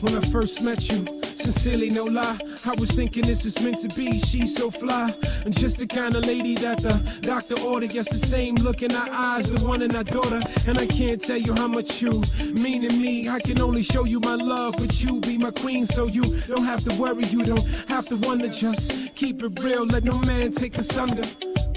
when I first met you. Sincerely, no lie, I was thinking this is meant to be. She's so fly, and just the kind of lady that the doctor ordered. Yes, the same look in her eyes, the one in her daughter. And I can't tell you how much you mean to me. I can only show you my love, but you be my queen. So you don't have to worry, you don't have to wonder. Just keep it real, let no man take us under.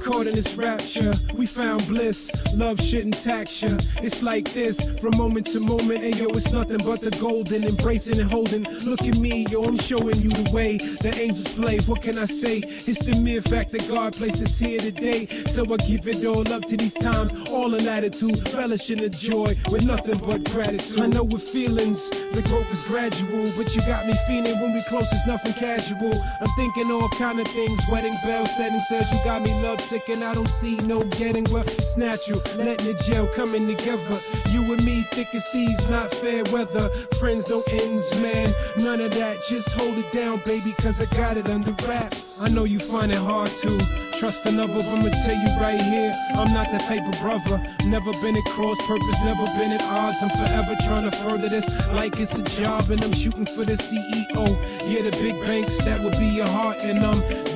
Caught in this rapture, we found bliss. Love shouldn't tax ya. It's like this, from moment to moment. And yo, it's nothing but the golden, embracing and holding. Look at me, yo, I'm showing you the way the angels play. What can I say? It's the mere fact that God placed us here today. So I give it all up to these times, all in attitude, relish in the joy, with nothing but gratitude. I know with feelings, the growth is gradual, but you got me feeling when we close, it's nothing casual. I'm thinking all kind of things, wedding bells, setting says you got me love sick and I don't see no getting, but it's natural, letting the gel coming together. You and me, thick as thieves, not fair weather. Friends, no ends, man, none of that. Just hold it down, baby, cause I got it under wraps. I know you find it hard to trust another, but I'ma tell you right here, I'm not that type of brother. Never been at cross purpose, never been at odds. I'm forever trying to further this like it's a job, and I'm shooting for the CEO. Yeah, the big banks, that would be your heart, and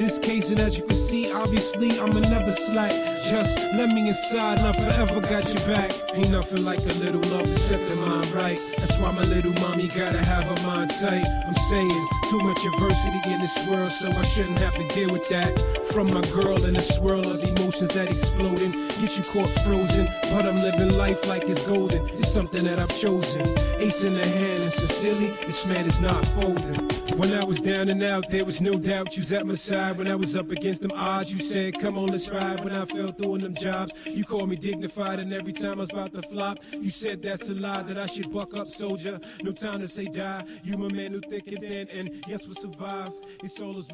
this case, and as you can see, obviously, I'ma never slack. Just let me inside, and I forever got your back. Ain't nothing like a little love to set the mind right. That's why my little mommy gotta have her mind tight. I'm saying, too much adversity in this world, so I shouldn't have to deal with that. From my girl in a swirl of emotions that exploding, get you caught frozen, but I'm living life like it's golden. It's something that I've chosen. Ace in the hand, and sincerely, this man is not folding. When I was down and out, there was no doubt you was at my side. When I was up against them odds, you said, come on, let's ride. When I fell through on them jobs, you called me dignified. And every time I was about to flop, you said that's a lie, that I should buck up, soldier. No time to say die. You my man who thick and thin, and yes, we'll survive. It's all as